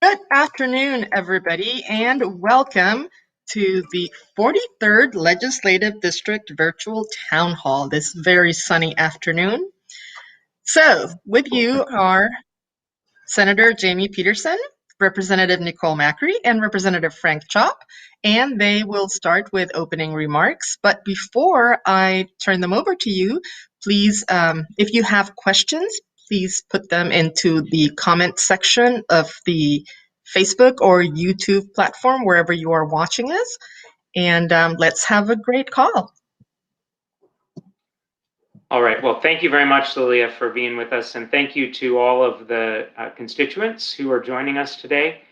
Good afternoon, everybody, and welcome to the 43rd Legislative District Virtual Town Hall this very sunny afternoon. So, with you are Senator Jamie Peterson, Representative Nicole Macri, and Representative Frank Chop, and they will start with opening remarks. But before I turn them over to you, please, if you have questions, please put them into the comment section of the Facebook or YouTube platform, wherever you are watching us. And let's have a great call. All right. Well, thank you very much, Lilia, for being with us. And thank you to all of the constituents who are joining us today.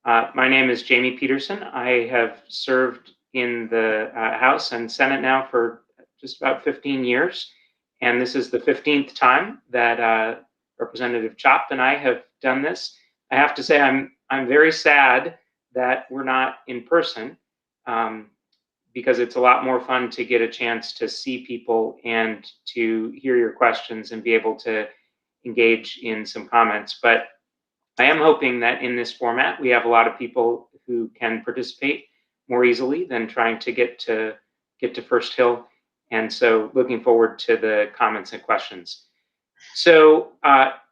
My name is Jamie Peterson. I have served in the House and Senate now for just about 15 years. And this is the 15th time that Representative Chop and I have done this. I have to say, I'm very sad that we're not in person. Because it's a lot more fun to get a chance to see people and to hear your questions and be able to engage in some comments. But I am hoping that in this format, we have a lot of people who can participate more easily than trying to get to First Hill. And so looking forward to the comments and questions. So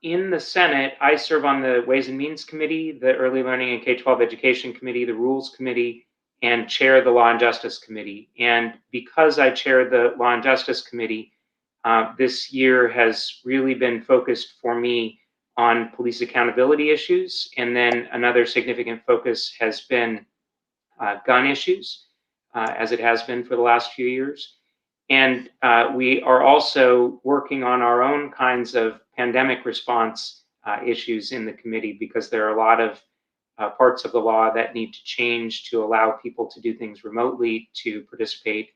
in the Senate, I serve on the Ways and Means Committee, the Early Learning and K-12 Education Committee, the Rules Committee, and chair the Law and Justice Committee. And because I chair the Law and Justice Committee, this year has really been focused for me on police accountability issues. And then another significant focus has been gun issues, as it has been for the last few years. And we are also working on our own kinds of pandemic response issues in the committee, because there are a lot of parts of the law that need to change to allow people to do things remotely, to participate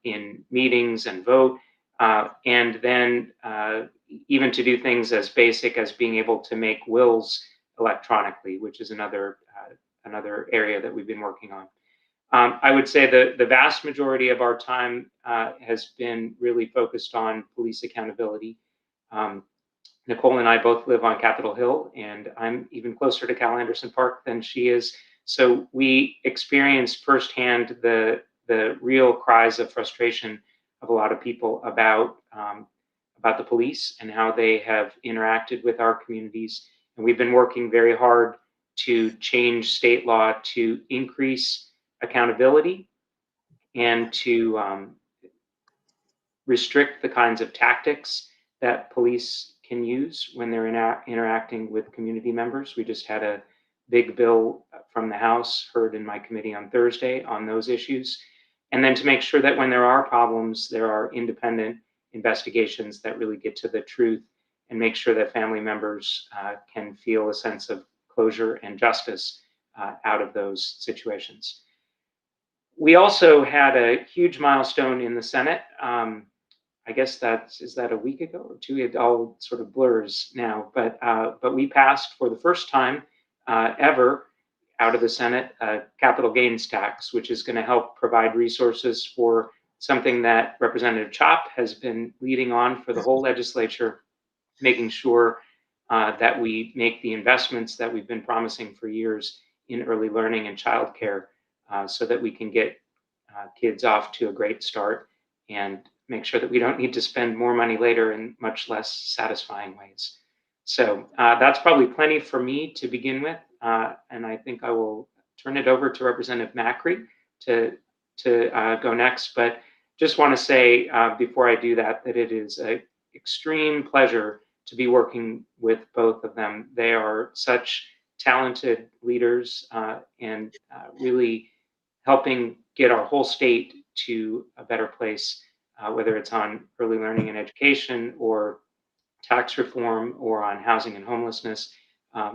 in meetings and vote, and then even to do things as basic as being able to make wills electronically, which is another area that we've been working on. I would say the vast majority of our time has been really focused on police accountability. Nicole and I both live on Capitol Hill, and I'm even closer to Cal Anderson Park than she is. So we experienced firsthand the real cries of frustration of a lot of people about the police and how they have interacted with our communities. And we've been working very hard to change state law to increase accountability and to restrict the kinds of tactics that police can use when they're interacting with community members. We just had a big bill from the House heard in my committee on Thursday on those issues. And then to make sure that when there are problems, there are independent investigations that really get to the truth and make sure that family members can feel a sense of closure and justice out of those situations. We also had a huge milestone in the Senate. I guess is that a week ago or two? It all sort of blurs now, but we passed for the first time ever out of the Senate a capital gains tax, which is going to help provide resources for something that Representative Chop has been leading on for the whole legislature, making sure that we make the investments that we've been promising for years in early learning and childcare, so that we can get kids off to a great start and make sure that we don't need to spend more money later in much less satisfying ways. So that's probably plenty for me to begin with, and I think I will turn it over to Representative Macri to go next. But just want to say before I do that, that it is an extreme pleasure to be working with both of them. They are such talented leaders and really helping get our whole state to a better place, whether it's on early learning and education or tax reform or on housing and homelessness.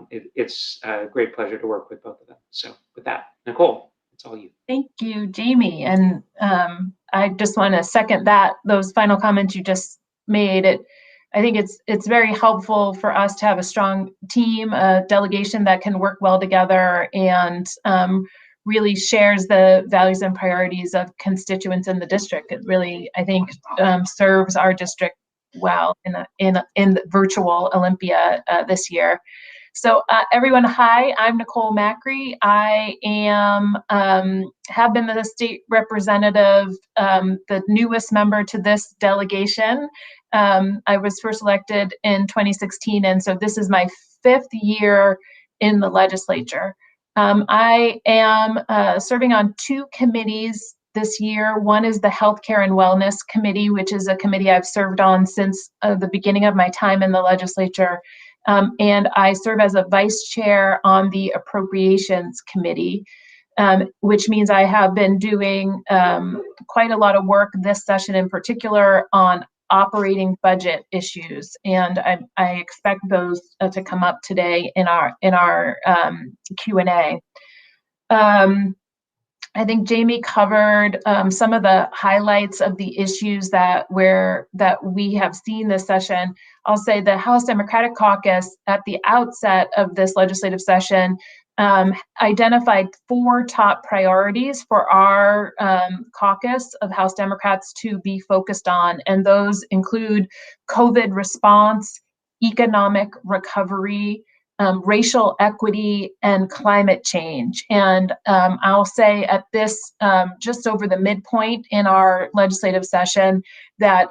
It's a great pleasure to work with both of them. So with that, Nicole, it's all you. Thank you, Jamie. And I just want to second those final comments you just made. I think it's very helpful for us to have a strong team, a delegation that can work well together and really shares the values and priorities of constituents in the district. It really, I think, serves our district well in the virtual Olympia this year. So everyone, hi, I'm Nicole Macri. I am have been the state representative, the newest member to this delegation. I was first elected in 2016, and so this is my 5th year in the legislature. I am serving on 2 committees this year. One is the Healthcare and Wellness Committee, which is a committee I've served on since the beginning of my time in the legislature. And I serve as a vice chair on the Appropriations Committee, which means I have been doing quite a lot of work this session in particular on operating budget issues, and I expect those to come up today in our Q&A. I think Jamie covered some of the highlights of the issues that we have seen this session. I'll say the House Democratic Caucus at the outset of this legislative session identified 4 top priorities for our caucus of House Democrats to be focused on, and those include COVID response, economic recovery, racial equity, and climate change. And I'll say at this, just over the midpoint in our legislative session, that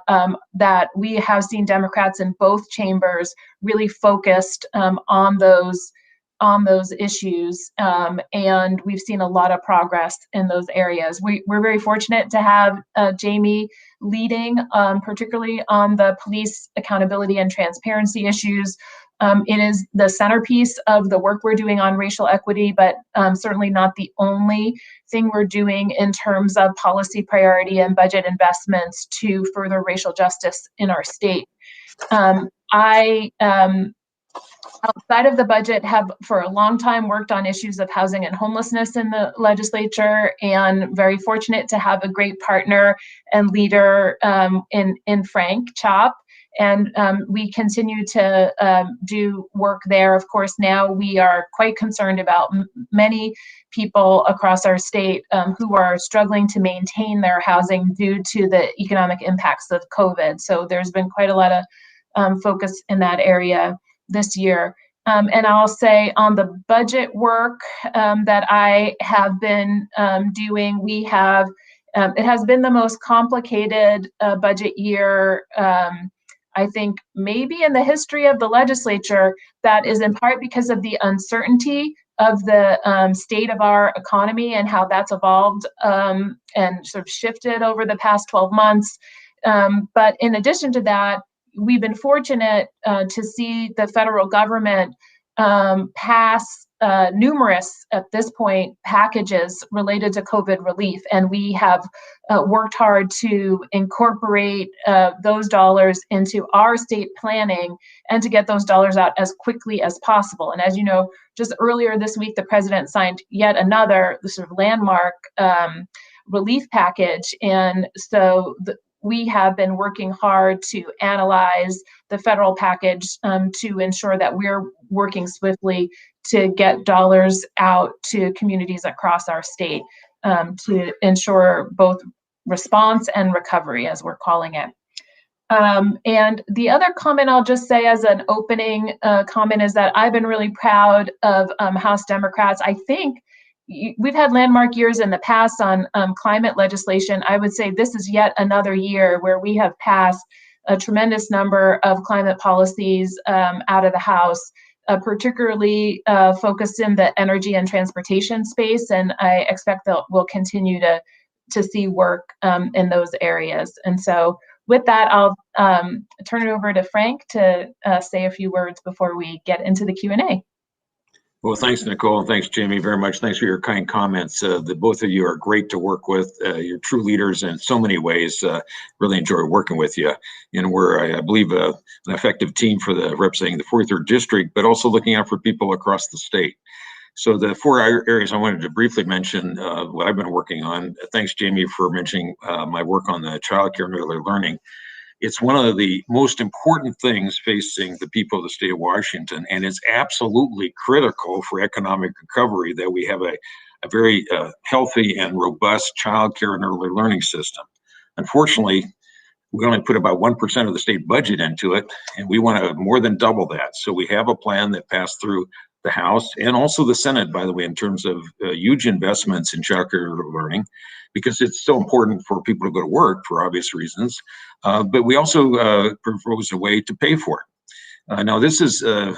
we have seen Democrats in both chambers really focused on those issues, and we've seen a lot of progress in those areas. We're very fortunate to have Jamie leading, particularly on the police accountability and transparency issues. It is the centerpiece of the work we're doing on racial equity, but certainly not the only thing we're doing in terms of policy priority and budget investments to further racial justice in our state. Outside of the budget, have for a long time worked on issues of housing and homelessness in the legislature, and very fortunate to have a great partner and leader in Frank Chop. And we continue to do work there. Of course, now we are quite concerned about many people across our state who are struggling to maintain their housing due to the economic impacts of COVID. So there's been quite a lot of focus in that area this year. And I'll say on the budget work that I have been doing, we have, it has been the most complicated budget year, I think maybe in the history of the legislature. That is in part because of the uncertainty of the state of our economy and how that's evolved and sort of shifted over the past 12 months. But in addition to that, we've been fortunate to see the federal government pass numerous, at this point, packages related to COVID relief, and we have worked hard to incorporate those dollars into our state planning and to get those dollars out as quickly as possible. And as you know, just earlier this week, the president signed yet another sort of landmark relief package. And so we have been working hard to analyze the federal package to ensure that we're working swiftly to get dollars out to communities across our state to ensure both response and recovery, as we're calling it. And the other comment I'll just say as an opening comment is that I've been really proud of House Democrats. I think we've had landmark years in the past on climate legislation. I would say this is yet another year where we have passed a tremendous number of climate policies out of the House, particularly focused in the energy and transportation space. And I expect that we'll continue to see work in those areas. And so with that, I'll turn it over to Frank to say a few words before we get into the Q&A. Well, thanks, Nicole, and thanks, Jamie, very much. Thanks for your kind comments. The both of you are great to work with. You're true leaders in so many ways. Really enjoy working with you. And we're, I believe, an effective team for representing the 43rd District, but also looking out for people across the state. So the 4 areas I wanted to briefly mention what I've been working on. Thanks, Jamie, for mentioning my work on the childcare and early learning. It's one of the most important things facing the people of the state of Washington, and it's absolutely critical for economic recovery that we have a very healthy and robust childcare and early learning system. Unfortunately, we only put about 1% of the state budget into it, and we want to more than double that. So we have a plan that passed through the House and also the Senate, by the way, in terms of huge investments in childcare and early learning, because it's so important for people to go to work for obvious reasons. But we also proposed a way to pay for it. Now, this is a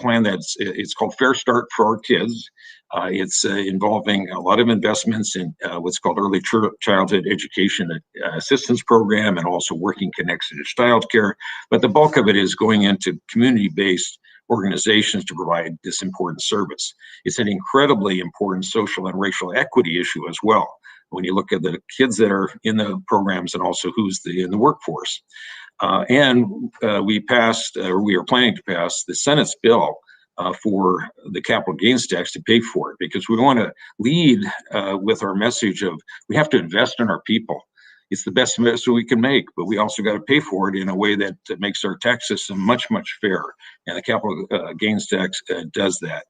plan it's called Fair Start for Our Kids. It's involving a lot of investments in what's called Early Childhood Education Assistance Program and also Working Connected Childcare. But the bulk of it is going into community-based organizations to provide this important service. It's an incredibly important social and racial equity issue as well, when you look at the kids that are in the programs and also who's in the workforce. We passed, or we are planning to pass, the Senate's bill for the capital gains tax to pay for it, because we want to lead with our message of we have to invest in our people. It's the best investment we can make, but we also got to pay for it in a way that makes our tax system much, much fairer. And the capital gains tax does that.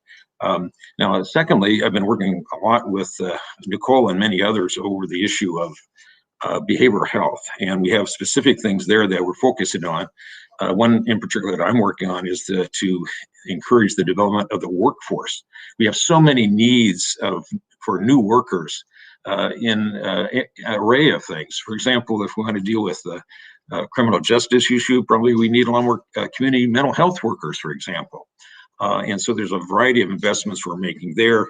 Now, secondly, I've been working a lot with Nicole and many others over the issue of behavioral health. And we have specific things there that we're focusing on. One in particular that I'm working on is to encourage the development of the workforce. We have so many needs for new workers in an array of things. For example, if we want to deal with the criminal justice issue, probably we need a lot more community mental health workers, for example. And so there's a variety of investments we're making there,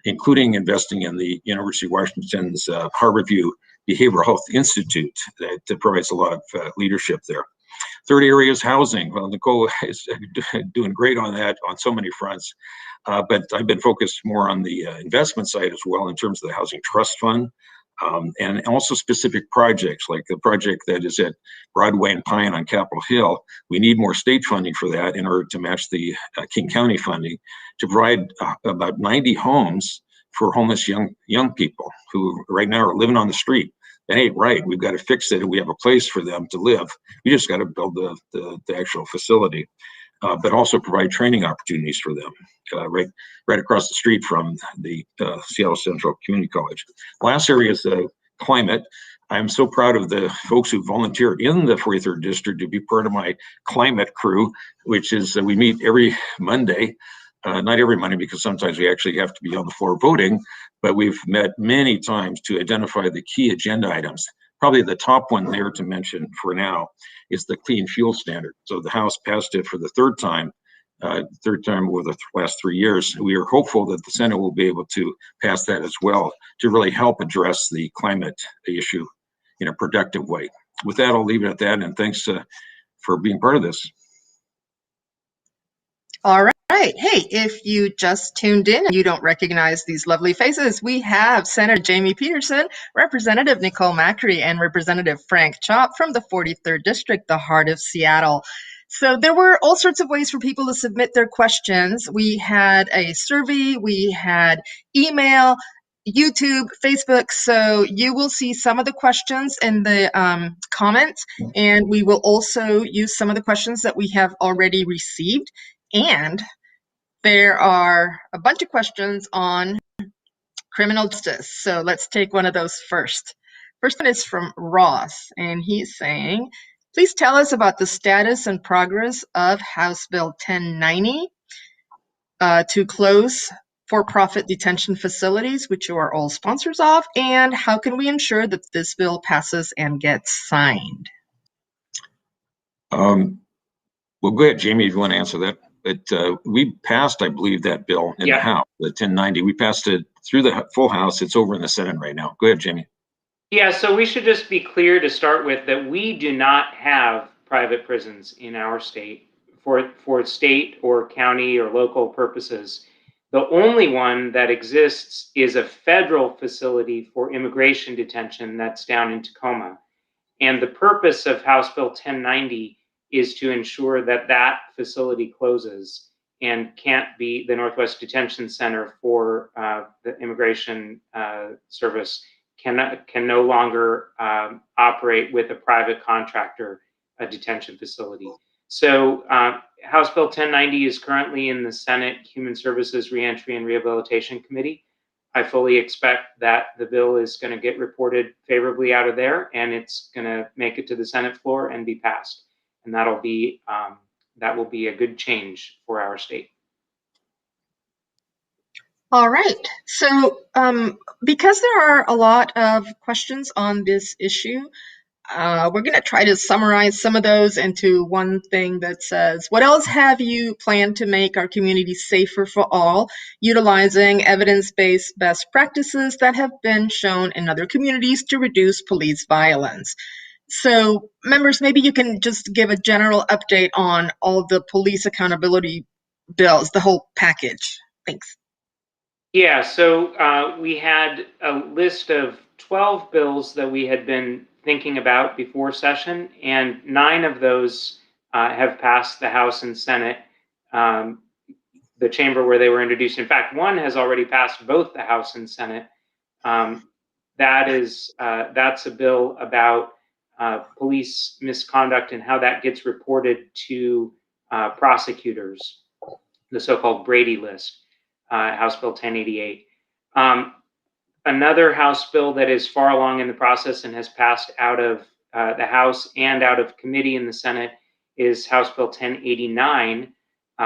including investing in the University of Washington's Harborview Behavioral Health Institute that provides a lot of leadership there. Third area is housing. Well, Nicole is doing great on that on so many fronts, but I've been focused more on the investment side as well in terms of the Housing Trust Fund, and also specific projects like the project that is at Broadway and Pine on Capitol Hill. We need more state funding for that in order to match the King County funding to provide about 90 homes for homeless young people who right now are living on the street. That ain't right. We've got to fix it, and we have a place for them to live. We just got to build the actual facility, but also provide training opportunities for them right across the street from the Seattle Central Community College. Last area is climate. I'm so proud of the folks who volunteered in the 43rd District to be part of my climate crew, which is we meet every Monday. Not every Monday, because sometimes we actually have to be on the floor voting, but we've met many times to identify the key agenda items. Probably the top one there to mention for now is the clean fuel standard. So the House passed it for the third time over the last 3 years. We are hopeful that the Senate will be able to pass that as well to really help address the climate issue in a productive way. With that, I'll leave it at that, and thanks for being part of this. All right. right. Hey, if you just tuned in and you don't recognize these lovely faces, we have Senator Jamie Peterson, Representative Nicole Macri, and Representative Frank Chop from the 43rd District, the heart of Seattle. So there were all sorts of ways for people to submit their questions. We had a survey, we had email, YouTube, Facebook. So you will see some of the questions in the comments, and we will also use some of the questions that we have already received. And there are a bunch of questions on criminal justice. So let's take one of those first. First one is from Ross, and he's saying, please tell us about the status and progress of House Bill 1090 to close for-profit detention facilities, which you are all sponsors of, and how can we ensure that this bill passes and gets signed? Well, go ahead, Jamie, if you want to answer that. But we passed, I believe, that bill in the House, the 1090. We passed it through the full House. It's over in the Senate right now. Go ahead, Jamie. Yeah, so we should just be clear to start with that we do not have private prisons in our state for state or county or local purposes. The only one that exists is a federal facility for immigration detention that's down in Tacoma. And the purpose of House Bill 1090 is to ensure that that facility closes and can't be the Northwest Detention Center for the Immigration Service can no longer operate with a private contractor, a detention facility. So House Bill 1090 is currently in the Senate Human Services Reentry and Rehabilitation Committee. I fully expect that the bill is going to get reported favorably out of there, and it's going to make it to the Senate floor and be passed. And that will be a good change for our state. All right. So because there are a lot of questions on this issue, we're going to try to summarize some of those into one thing that says, what else have you planned to make our community safer for all, utilizing evidence-based best practices that have been shown in other communities to reduce police violence? So members, maybe you can just give a general update on all the police accountability bills, the whole package. Thanks. Yeah, so we had a list of 12 bills that we had been thinking about before session, and 9 of those have passed the House and Senate, the chamber where they were introduced. In fact, one has already passed both the House and Senate. That's a bill about police misconduct and how that gets reported to prosecutors, the so-called Brady list. House Bill 1088. Another House bill that is far along in the process and has passed out of the House and out of committee in the Senate is House Bill 1089,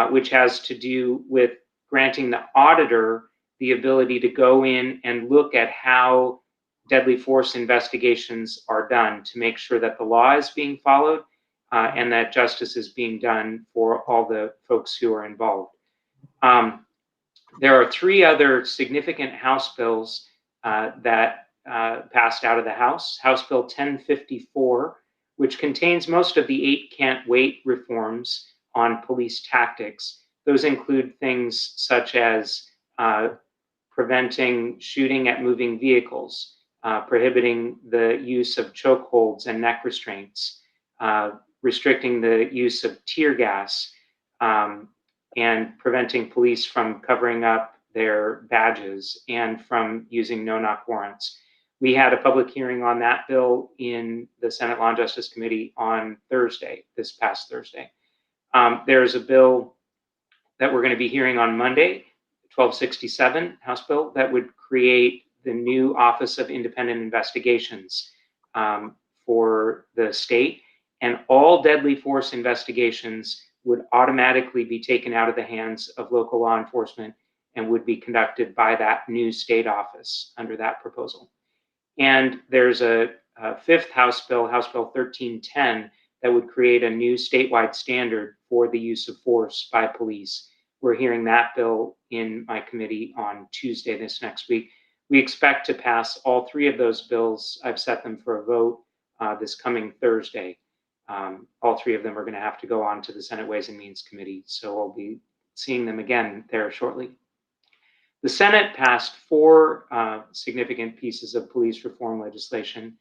which has to do with granting the auditor the ability to go in and look at how deadly force investigations are done to make sure that the law is being followed and that justice is being done for all the folks who are involved. There are 3 other significant House bills that passed out of the House. House Bill 1054, which contains most of the 8 can't wait reforms on police tactics. Those include things such as preventing shooting at moving vehicles, prohibiting the use of chokeholds and neck restraints, restricting the use of tear gas, and preventing police from covering up their badges and from using no-knock warrants. We had a public hearing on that bill in the Senate Law and Justice Committee on Thursday, this past Thursday. There's a bill that we're going to be hearing on Monday, 1267 House bill, that would create the new Office of Independent Investigations for the state, and all deadly force investigations would automatically be taken out of the hands of local law enforcement and would be conducted by that new state office under that proposal. And there's a 5th House bill, House Bill 1310, that would create a new statewide standard for the use of force by police. We're hearing that bill in my committee on Tuesday this next week. We expect to pass all 3 of those bills. I've set them for a vote this coming Thursday. All 3 of them are going to have to go on to the Senate Ways and Means Committee. So I'll be seeing them again there shortly. The Senate passed 4 significant pieces of police reform legislation.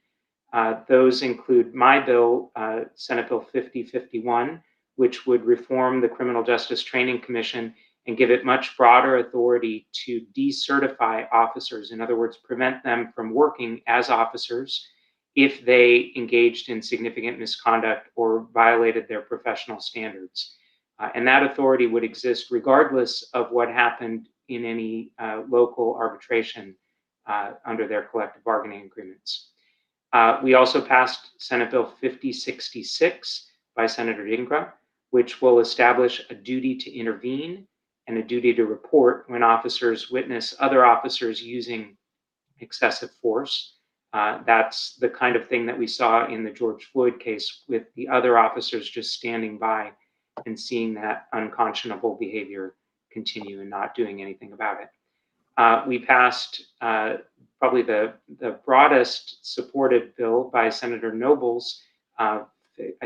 Those include my bill, Senate Bill 5051, which would reform the Criminal Justice Training Commission and give it much broader authority to decertify officers. In other words, prevent them from working as officers if they engaged in significant misconduct or violated their professional standards. And that authority would exist regardless of what happened in any local arbitration under their collective bargaining agreements. We also passed Senate Bill 5066 by Senator Gingras, which will establish a duty to intervene and a duty to report when officers witness other officers using excessive force. That's the kind of thing that we saw in the George Floyd case, with the other officers just standing by and seeing that unconscionable behavior continue and not doing anything about it. We passed probably the broadest supported bill by Senator Nobles. I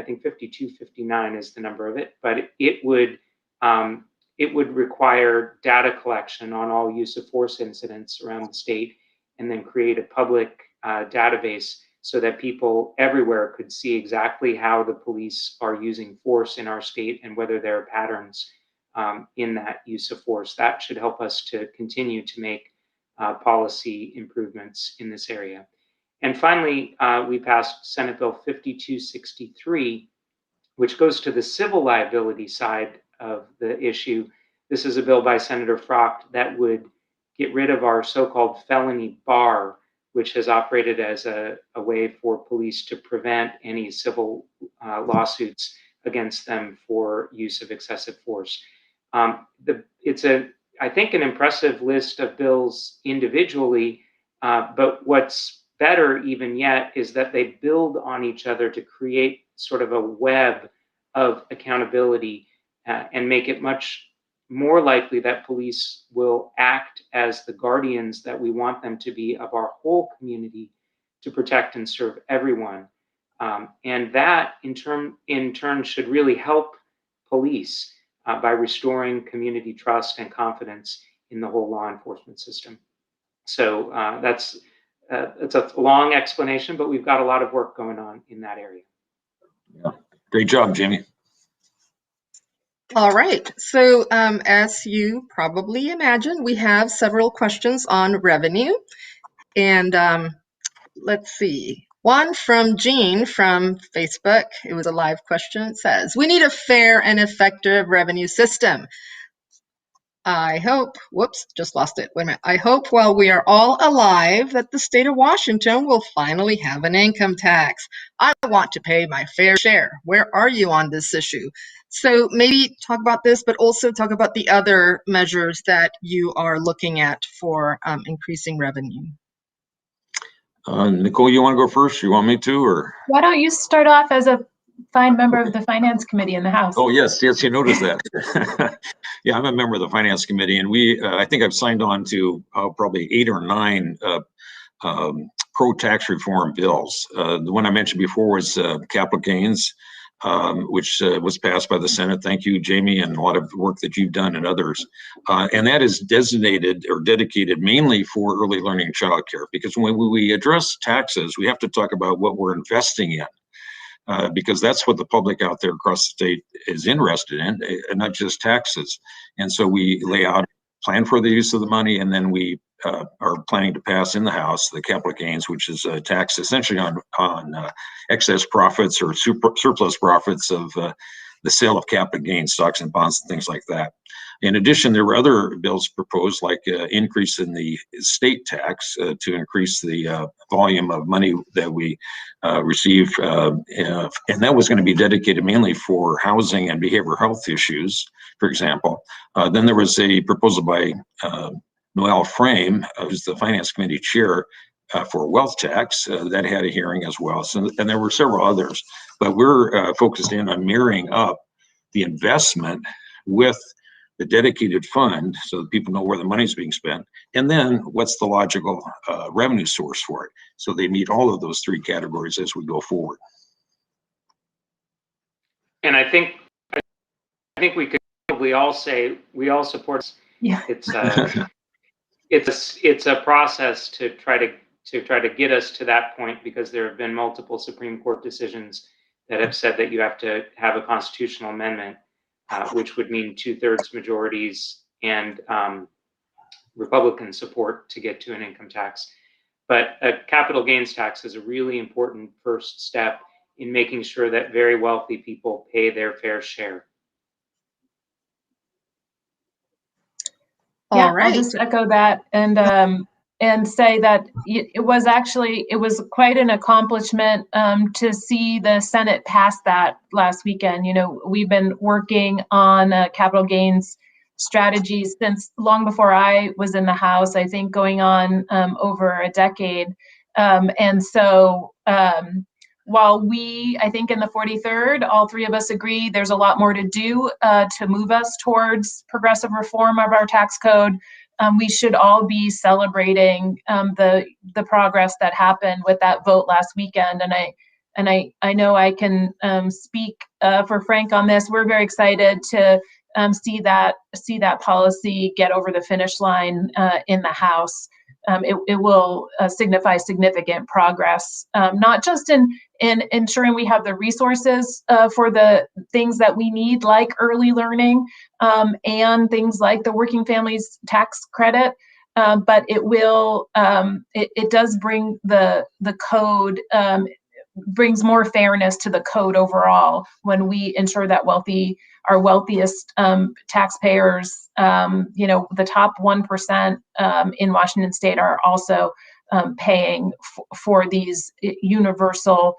think 5259 is the number of it, but it would require data collection on all use of force incidents around the state, and then create a public database so that people everywhere could see exactly how the police are using force in our state and whether there are patterns in that use of force. That should help us to continue to make policy improvements in this area. And finally, we passed Senate Bill 5263, which goes to the civil liability side of the issue. This is a bill by Senator Frocht that would get rid of our so-called felony bar, which has operated as a way for police to prevent any civil lawsuits against them for use of excessive force. It's I think an impressive list of bills individually, but what's better even yet is that they build on each other to create sort of a web of accountability and make it much more likely that police will act as the guardians that we want them to be of our whole community to protect and serve everyone. And that in turn should really help police by restoring community trust and confidence in the whole law enforcement system. So it's a long explanation, but we've got a lot of work going on in that area. Yeah. Great job, Jamie. All right, so as you probably imagine, we have several questions on revenue. And let's see, one from Jean from Facebook. It was a live question. It says, we need a fair and effective revenue system. I hope, whoops, just lost it. Wait a minute. I hope while we are all alive that the state of Washington will finally have an income tax. I want to pay my fair share. Where are you on this issue? So maybe talk about this, but also talk about the other measures that you are looking at for increasing revenue. Nicole, you want to go first? You want me to, or? Why don't you start off as a fine member of the Finance Committee in the House? Oh, yes, you noticed that. Yeah, I'm a member of the Finance Committee, and I think I've signed on to probably 8 or 9 pro-tax reform bills. The one I mentioned before was capital gains, which was passed by the Senate. Thank you, Jamie, and a lot of work that you've done and others. And that is designated or dedicated mainly for early learning childcare, because when we address taxes, we have to talk about what we're investing in. Because that's what the public out there across the state is interested in, and not just taxes. And so we lay out a plan for the use of the money, and then we are planning to pass in the House the capital gains, which is a tax essentially on excess profits or surplus profits of the sale of capital gains, stocks and bonds and things like that. In addition, there were other bills proposed, like increase in the state tax to increase the volume of money that we receive, and that was going to be dedicated mainly for housing and behavioral health issues, for example. Then there was a proposal by Noel Frame, who's the Finance Committee chair, for a wealth tax that had a hearing as well. So, and there were several others, but we're focused in on marrying up the investment with the dedicated fund so that people know where the money's being spent, and then what's the logical revenue source for it. So they meet all of those 3 categories as we go forward. And I think we could we all say we all support. Yeah. It's a process to try to get us to that point, because there have been multiple Supreme Court decisions that have said that you have to have a constitutional amendment, which would mean 2/3 majorities and Republican support to get to an income tax. But a capital gains tax is a really important first step in making sure that very wealthy people pay their fair share. Yeah, All right. I'll just echo that and say that it was quite an accomplishment to see the Senate pass that last weekend. You know, we've been working on capital gains strategies since long before I was in the House, I think going on over a decade. And so while I think in the 43rd, all three of us agree there's a lot more to do to move us towards progressive reform of our tax code, we should all be celebrating the progress that happened with that vote last weekend. And I know I can speak for Frank on this. We're very excited to see that policy get over the finish line in the House. It will signify significant progress, not just in ensuring we have the resources for the things that we need, like early learning and things like the Working Families Tax Credit, but it does bring the code, brings more fairness to the code overall when we ensure that our wealthiest taxpayers, the top 1% in Washington State are also paying for these universal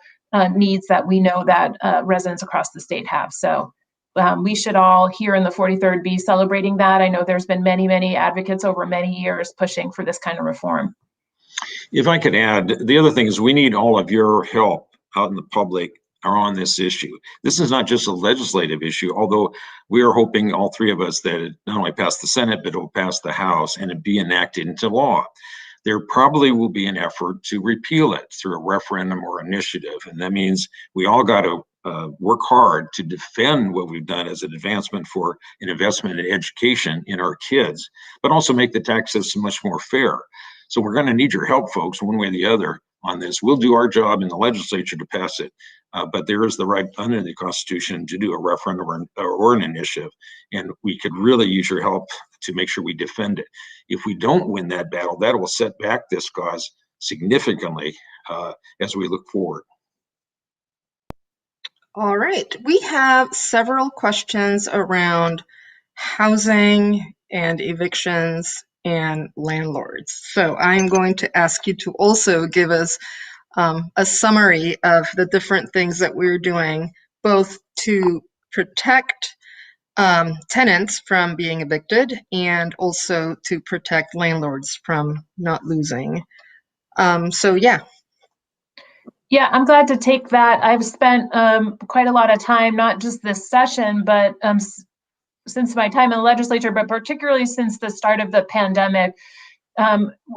needs that we know that residents across the state have. So we should all here in the 43rd be celebrating that. I know there's been many, many advocates over many years pushing for this kind of reform. If I could add, the other thing is we need all of your help out in the public are on this issue. This is not just a legislative issue, although we are hoping, all three of us, that it not only pass the Senate, but it will pass the House and it be enacted into law. There probably will be an effort to repeal it through a referendum or initiative. And that means we all got to work hard to defend what we've done as an advancement for an investment in education in our kids, but also make the tax system much more fair. So we're going to need your help, folks, one way or the other on this. We'll do our job in the legislature to pass it, but there is the right under the Constitution to do a referendum or an initiative, and we could really use your help to make sure we defend it. If we don't win that battle, that will set back this cause significantly as we look forward. All right. We have several questions around housing and evictions and landlords. So I'm going to ask you to also give us a summary of the different things that we're doing, both to protect tenants from being evicted and also to protect landlords from not losing. So yeah. Yeah, I'm glad to take that. I've spent quite a lot of time, not just this session, but since my time in the legislature, but particularly since the start of the pandemic,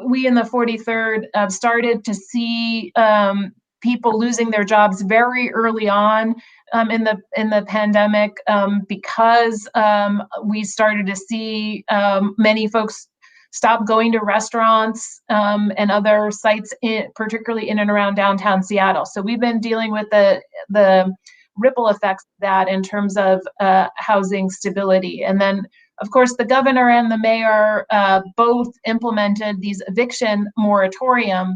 we in the 43rd started to see people losing their jobs very early on in the pandemic because we started to see many folks stop going to restaurants and other sites, particularly in and around downtown Seattle. So we've been dealing with the ripple effects of that in terms of housing stability. And then, of course, the governor and the mayor both implemented these eviction moratoria,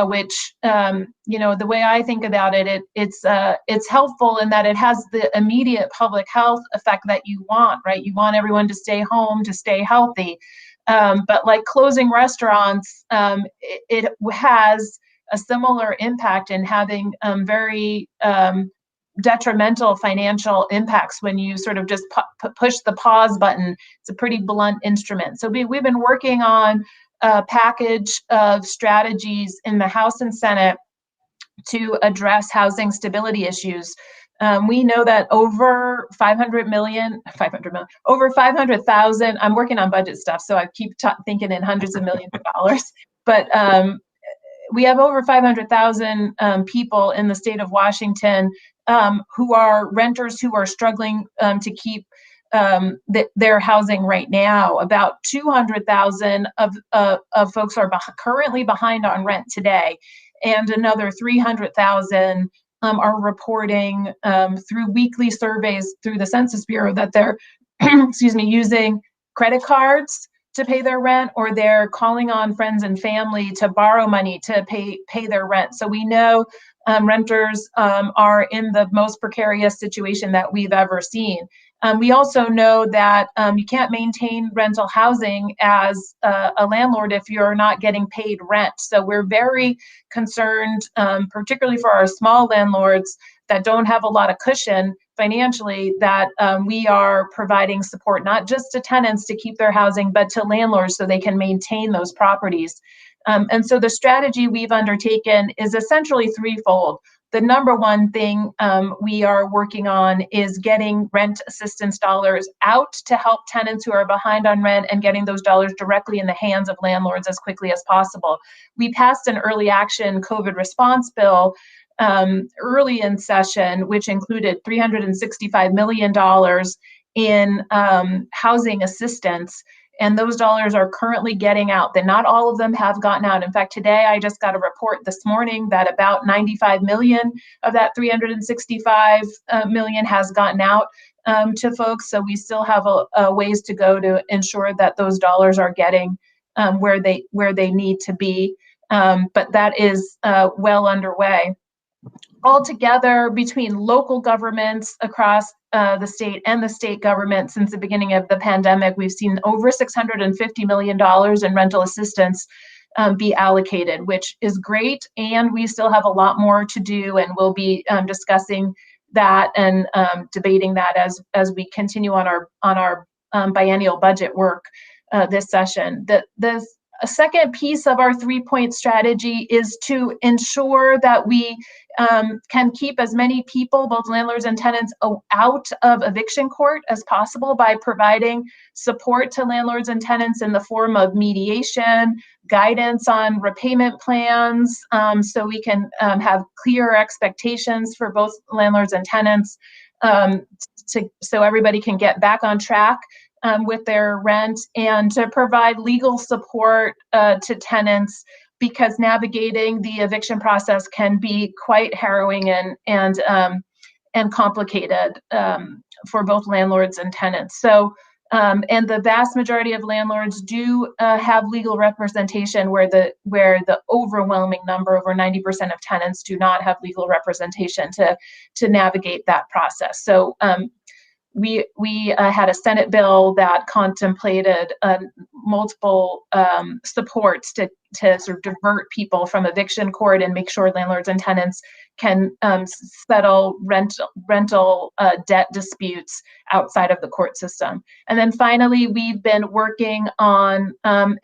which, the way I think about it, it's helpful in that it has the immediate public health effect that you want, right? You want everyone to stay home, to stay healthy. But like closing restaurants, it has a similar impact in having very detrimental financial impacts when you sort of just push the pause button. It's a pretty blunt instrument. So we've been working on a package of strategies in the House and Senate to address housing stability issues. We know that over 500,000, I'm working on budget stuff, so I keep thinking in hundreds of millions of dollars, but we have over 500,000 people in the state of Washington who are renters who are struggling to keep their housing right now. About 200,000 of folks are currently behind on rent today, and another 300,000 are reporting through weekly surveys through the Census Bureau that they're excuse me, using credit cards to pay their rent, or they're calling on friends and family to borrow money to pay their rent. So we know renters are in the most precarious situation that we've ever seen. We also know that you can't maintain rental housing as a landlord if you're not getting paid rent. So we're very concerned, particularly for our small landlords that don't have a lot of cushion financially, that we are providing support not just to tenants to keep their housing, but to landlords so they can maintain those properties. And so the strategy we've undertaken is essentially threefold. The number one thing we are working on is getting rent assistance dollars out to help tenants who are behind on rent, and getting those dollars directly in the hands of landlords as quickly as possible. We passed an early action COVID response bill early in session, which included $365 million in housing assistance. And those dollars are currently getting out. That not all of them have gotten out. In fact, today I just got a report this morning that about 95 million of that 365 million has gotten out to folks. So we still have a ways to go to ensure that those dollars are getting where they need to be. But that is well underway. Altogether, between local governments across the state and the state government since the beginning of the pandemic, we've seen over $650 million in rental assistance be allocated, which is great. And we still have a lot more to do, and we'll be discussing that and debating that as we continue on our biennial budget work this session. A second piece of our 3-point strategy is to ensure that we can keep as many people, both landlords and tenants, out of eviction court as possible by providing support to landlords and tenants in the form of mediation, guidance on repayment plans, so we can have clear expectations for both landlords and tenants, so everybody can get back on track with their rent, and to provide legal support to tenants, because navigating the eviction process can be quite harrowing and complicated for both landlords and tenants. So, and the vast majority of landlords do have legal representation, where the overwhelming number, over 90% of tenants, do not have legal representation to navigate that process. So. We had a Senate bill that contemplated multiple supports to sort of divert people from eviction court and make sure landlords and tenants can settle rental debt disputes outside of the court system. And then finally, we've been working on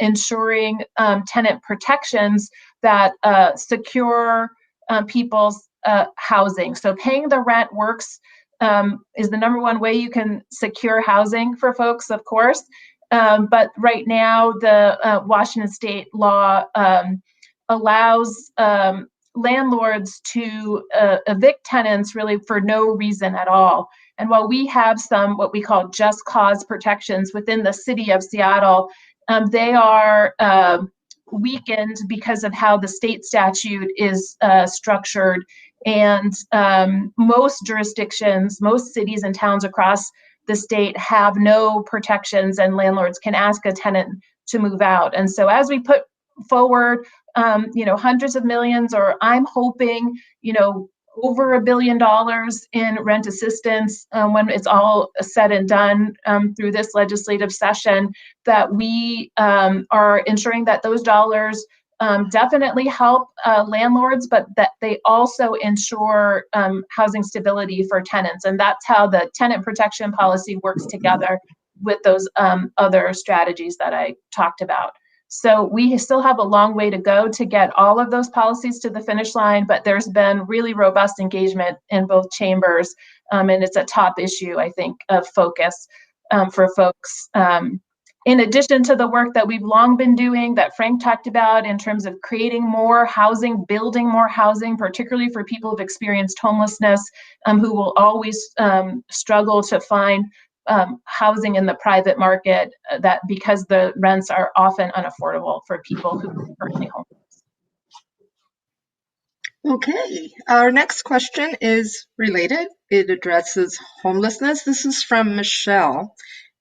ensuring tenant protections that secure people's housing. So paying the rent works. Is the number one way you can secure housing for folks, of course. But right now, the Washington state law allows landlords to evict tenants really for no reason at all. And while we have some what we call just cause protections within the city of Seattle, they are weakened because of how the state statute is structured. And most jurisdictions, most cities and towns across the state have no protections, and landlords can ask a tenant to move out. And so as we put forward, hundreds of millions, or I'm hoping, over $1 billion in rent assistance when it's all said and done through this legislative session, that we are ensuring that those dollars definitely help landlords, but that they also ensure housing stability for tenants. And that's how the tenant protection policy works together with those other strategies that I talked about. So we still have a long way to go to get all of those policies to the finish line, but there's been really robust engagement in both chambers, and it's a top issue, I think, of focus for folks. In addition to the work that we've long been doing, that Frank talked about, in terms of creating more housing, building more housing, particularly for people who've experienced homelessness, who will always struggle to find housing in the private market, that because the rents are often unaffordable for people who are currently homeless. Okay, our next question is related. It addresses homelessness. This is from Michelle,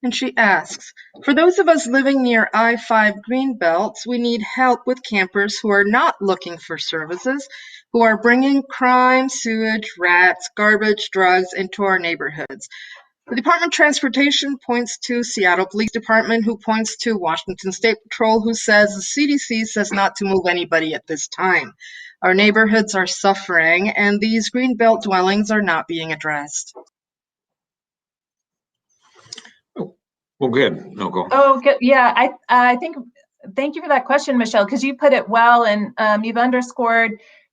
and she asks, for those of us living near I-5 Greenbelt, we need help with campers who are not looking for services, who are bringing crime, sewage, rats, garbage, drugs into our neighborhoods. The Department of Transportation points to Seattle Police Department, who points to Washington State Patrol, who says the CDC says not to move anybody at this time. Our neighborhoods are suffering, and these greenbelt dwellings are not being addressed. Well, good. No, go. Oh, good. Yeah, I think, thank you for that question, Michelle, because you put it well, and you've underscored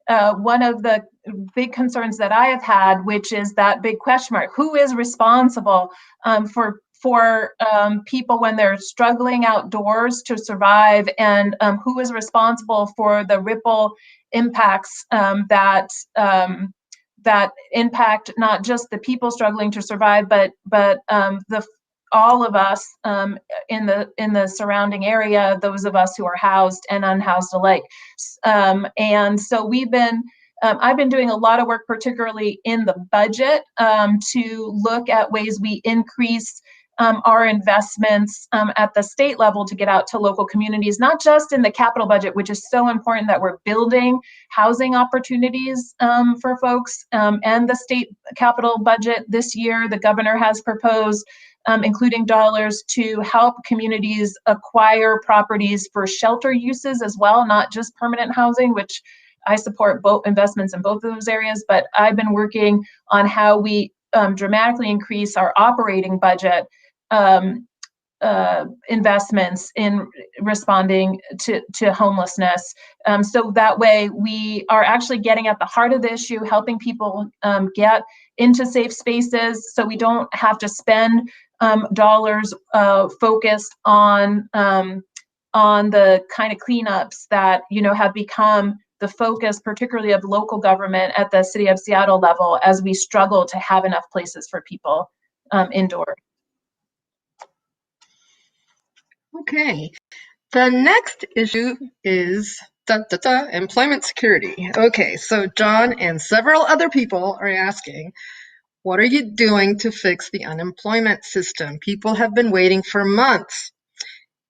one of the big concerns that I have had, which is that big question mark: who is responsible for people when they're struggling outdoors to survive, and who is responsible for the ripple impacts that impact not just the people struggling to survive, but all of us in the surrounding area, those of us who are housed and unhoused alike. And so I've been doing a lot of work, particularly in the budget, to look at ways we increase our investments at the state level to get out to local communities, not just in the capital budget, which is so important that we're building housing opportunities for folks, and the state capital budget this year, the governor has proposed including dollars to help communities acquire properties for shelter uses as well, not just permanent housing, which I support both investments in both of those areas. But I've been working on how we dramatically increase our operating budget investments in responding to homelessness. So that way we are actually getting at the heart of the issue, helping people get into safe spaces, so we don't have to spend dollars focused on the kind of cleanups that have become the focus, particularly of local government at the City of Seattle level, as we struggle to have enough places for people indoors. Okay, the next issue is employment security. Okay, so John and several other people are asking, what are you doing to fix the unemployment system? People have been waiting for months.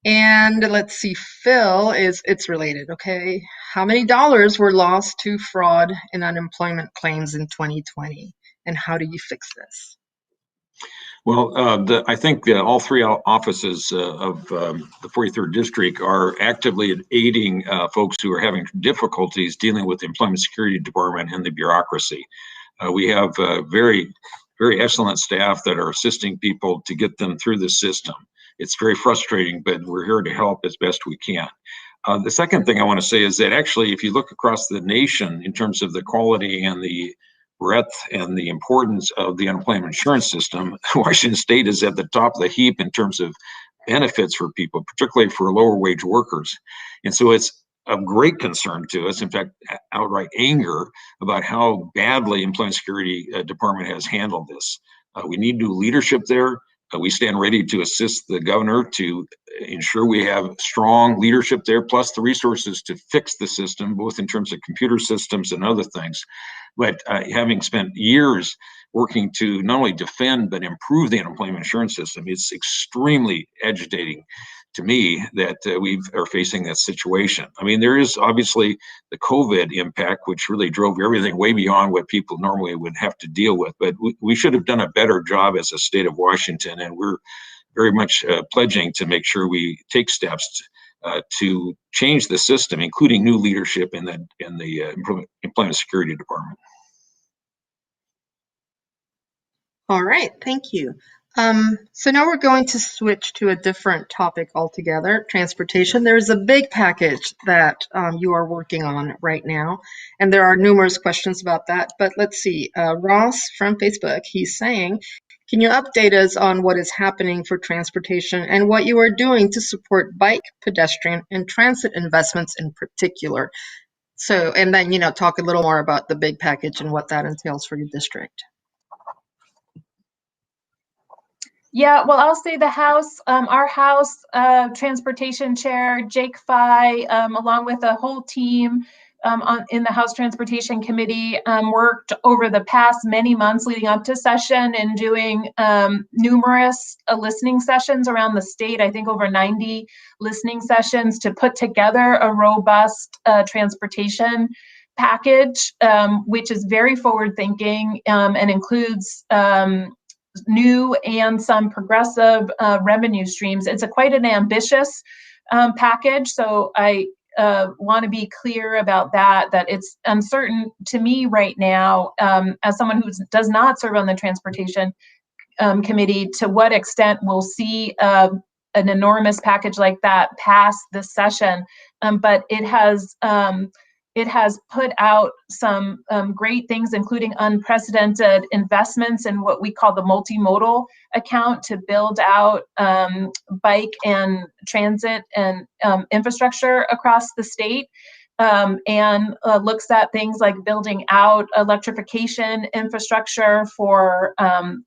And let's see, Phil, it's related, okay? How many dollars were lost to fraud and unemployment claims in 2020? And how do you fix this? Well, I think all three offices of the 43rd District are actively aiding folks who are having difficulties dealing with the Employment Security Department and the bureaucracy. We have very, very excellent staff that are assisting people to get them through the system. It's very frustrating, but we're here to help as best we can. The second thing I want to say is that actually, if you look across the nation in terms of the quality and the breadth and the importance of the unemployment insurance system, Washington State is at the top of the heap in terms of benefits for people, particularly for lower wage workers. And so it's of great concern to us, in fact, outright anger about how badly Employment Security Department has handled this. We need new leadership there. We stand ready to assist the governor to ensure we have strong leadership there, plus the resources to fix the system, both in terms of computer systems and other things. But having spent years working to not only defend but improve the unemployment insurance system, it's extremely agitating to me that we are facing that situation. I mean, there is obviously the COVID impact, which really drove everything way beyond what people normally would have to deal with. But we should have done a better job as a state of Washington, and we're very much pledging to make sure we take steps to change the system, including new leadership in the Employment Security Department. All right, thank you. So now we're going to switch to a different topic altogether, transportation. There's a big package that you are working on right now, and there are numerous questions about that. But let's see, Ross from Facebook, he's saying, can you update us on what is happening for transportation and what you are doing to support bike, pedestrian, and transit investments in particular? So, and then, talk a little more about the big package and what that entails for your district. Yeah, well, I'll say the House, our House Transportation Chair, Jake Fye, along with a whole team in the House Transportation Committee, worked over the past many months leading up to session and doing numerous listening sessions around the state. I think over 90 listening sessions to put together a robust transportation package, which is very forward thinking and includes new and some progressive revenue streams. It's quite an ambitious package, so I want to be clear about that it's uncertain to me right now, as someone who does not serve on the Transportation Committee, to what extent we'll see an enormous package like that pass this session. But it has put out some great things, including unprecedented investments in what we call the multimodal account to build out bike and transit and infrastructure across the state, and looks at things like building out electrification infrastructure for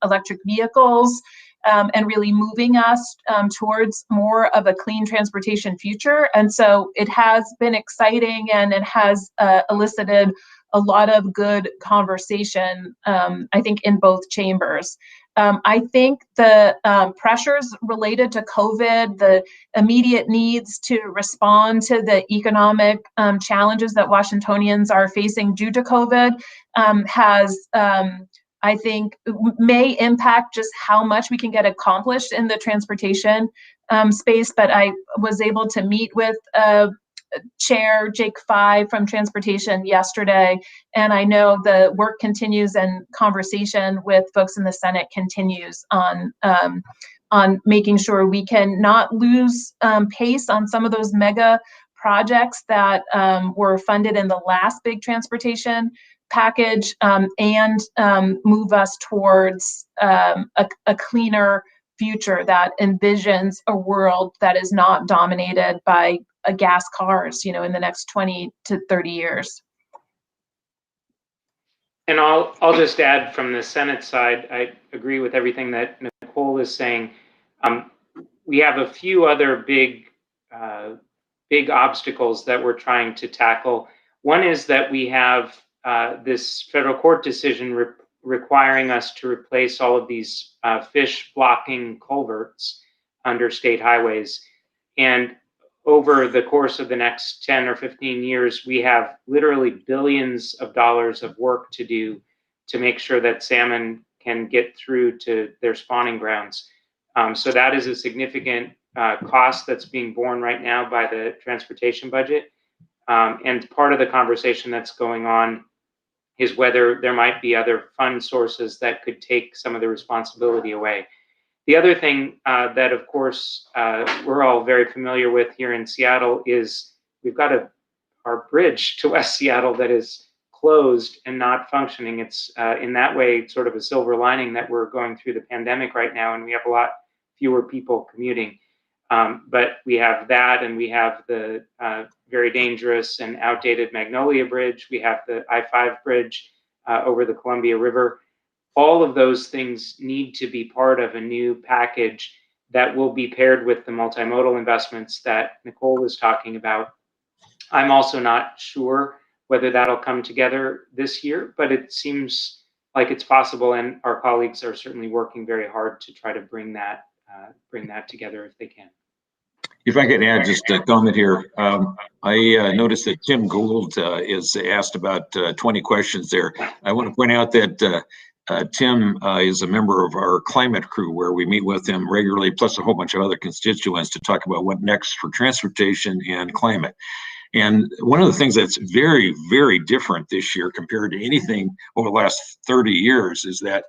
electric vehicles, and really moving us towards more of a clean transportation future. And so it has been exciting, and it has elicited a lot of good conversation, I think, in both chambers. I think the pressures related to COVID, the immediate needs to respond to the economic challenges that Washingtonians are facing due to COVID, has I think may impact just how much we can get accomplished in the transportation space. But I was able to meet with Chair Jake Fye from Transportation yesterday, and I know the work continues and conversation with folks in the Senate continues on making sure we can not lose pace on some of those mega projects that were funded in the last big transportation package, and move us towards a cleaner future that envisions a world that is not dominated by gas cars, in the next 20 to 30 years. And I'll just add from the Senate side, I agree with everything that Nicole is saying. We have a few other big obstacles that we're trying to tackle. One is that we have this federal court decision requiring us to replace all of these fish blocking culverts under state highways. And over the course of the next 10 or 15 years, we have literally billions of dollars of work to do to make sure that salmon can get through to their spawning grounds. So that is a significant cost that's being borne right now by the transportation budget. And part of the conversation that's going on is whether there might be other fund sources that could take some of the responsibility away. The other thing that, of course, we're all very familiar with here in Seattle is we've got our bridge to West Seattle that is closed and not functioning. It's in that way sort of a silver lining that we're going through the pandemic right now, and we have a lot fewer people commuting. But we have that, and we have the very dangerous and outdated Magnolia Bridge. We have the I-5 bridge over the Columbia River. All of those things need to be part of a new package that will be paired with the multimodal investments that Nicole was talking about. I'm also not sure whether that'll come together this year, but it seems like it's possible, and our colleagues are certainly working very hard to try to bring that together if they can. If I could add just a comment here, I noticed that Tim Gould is asked about 20 questions there. I want to point out that Tim is a member of our climate crew, where we meet with him regularly, plus a whole bunch of other constituents, to talk about what next for transportation and climate. And one of the things that's very, very different this year compared to anything over the last 30 years is that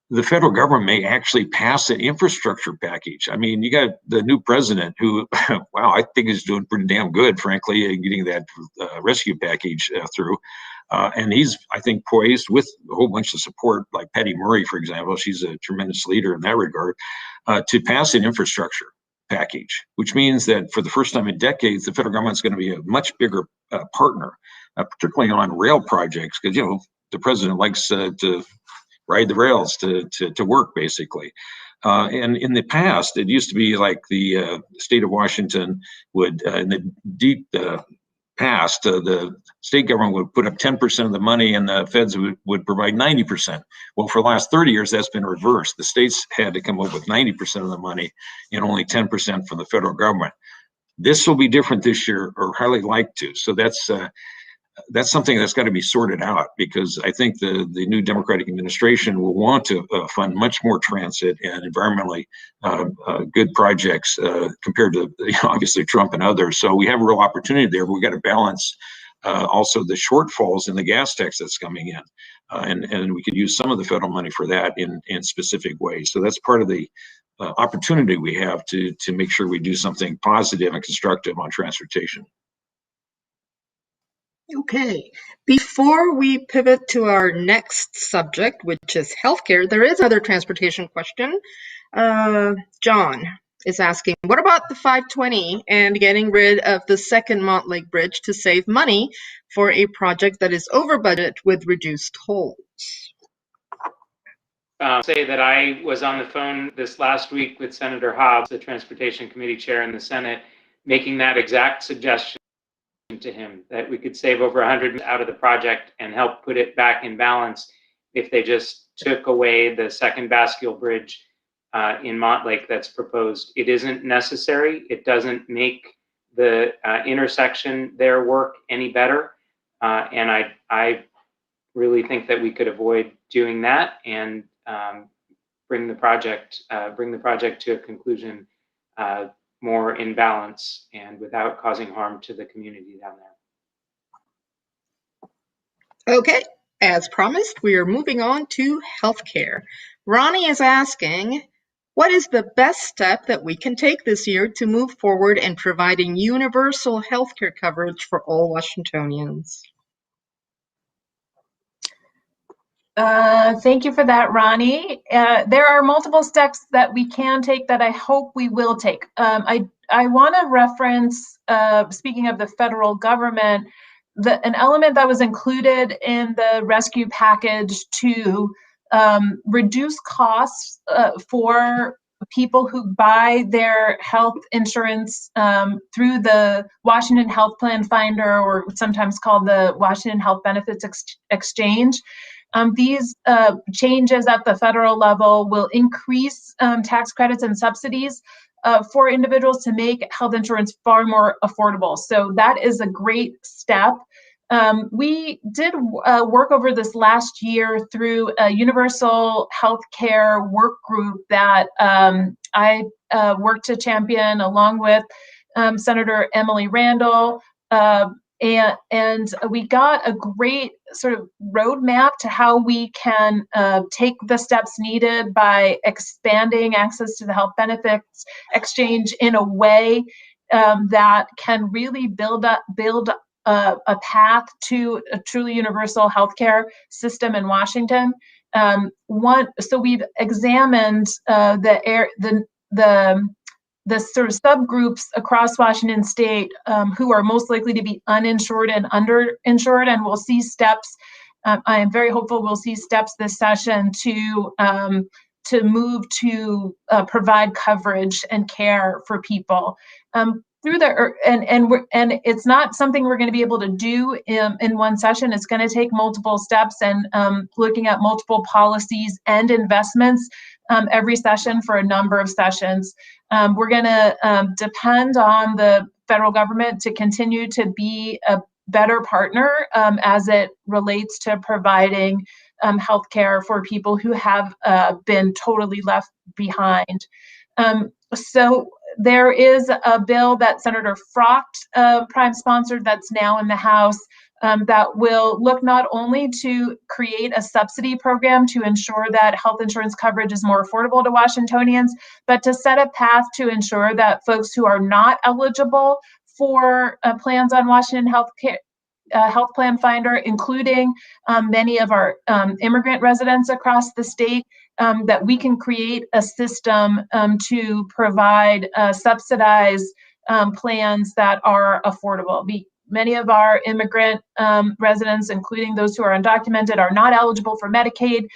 the federal government may actually pass an infrastructure package. I mean, you got the new president who, wow, I think is doing pretty damn good, frankly, getting that rescue package through. And he's, I think, poised with a whole bunch of support, like Patty Murray, for example, she's a tremendous leader in that regard, to pass an infrastructure package, which means that for the first time in decades, the federal government's going to be a much bigger partner, particularly on rail projects, because, the president likes to ride the rails to work, basically. And in the past, it used to be like the state of Washington would, in the deep past, the state government would put up 10% of the money and the feds would provide 90%. Well, for the last 30 years, that's been reversed. The states had to come up with 90% of the money and only 10% from the federal government. This will be different this year, or highly like to. So that's something that's got to be sorted out, because I think the new Democratic administration will want to fund much more transit and environmentally good projects compared to obviously Trump and others. So we have a real opportunity there. But we got to balance also the shortfalls in the gas tax that's coming in, and we could use some of the federal money for that in specific ways. So that's part of the opportunity we have to make sure we do something positive and constructive on transportation. Okay, before we pivot to our next subject, which is healthcare, there is another transportation question. John is asking, what about the 520 and getting rid of the second Montlake Bridge to save money for a project that is over budget with reduced tolls? Say that I was on the phone this last week with Senator Hobbs, the Transportation Committee Chair in the Senate, making that exact suggestion to him, that we could save over 100 out of the project and help put it back in balance if they just took away the second Bascule Bridge in Montlake that's proposed. It isn't necessary. It doesn't make the intersection there work any better. And I really think that we could avoid doing that and bring the project to a conclusion more in balance and without causing harm to the community down there. Okay, as promised, we are moving on to healthcare. Ronnie is asking, what is the best step that we can take this year to move forward in providing universal healthcare coverage for all Washingtonians? Thank you for that, Ronnie. There are multiple steps that we can take that I hope we will take. I want to reference, speaking of the federal government, an element that was included in the rescue package to reduce costs for people who buy their health insurance through the Washington Health Plan Finder, or sometimes called the Washington Health Benefits Exchange. These changes at the federal level will increase tax credits and subsidies for individuals to make health insurance far more affordable. So that is a great step. We did work over this last year through a universal healthcare work group that I worked to champion along with Senator Emily Randall. And we got a great sort of roadmap to how we can take the steps needed by expanding access to the health benefits exchange in a way that can really build a path to a truly universal healthcare system in Washington. So we've examined the sort of subgroups across Washington state who are most likely to be uninsured and underinsured, and we'll see steps. I am very hopeful we'll see steps this session to move to provide coverage and care for people through the and it's not something we're going to be able to do in one session. It's going to take multiple steps and looking at multiple policies and investments every session for a number of sessions. We're going to depend on the federal government to continue to be a better partner as it relates to providing healthcare for people who have been totally left behind. So there is a bill that Senator Frocht prime sponsored that's now in the House that will look not only to create a subsidy program to ensure that health insurance coverage is more affordable to Washingtonians, but to set a path to ensure that folks who are not eligible for plans on Washington Health Plan Finder, including many of our immigrant residents across the state, that we can create a system to provide subsidized plans that are affordable. Many of our immigrant residents, including those who are undocumented, are not eligible for Medicaid.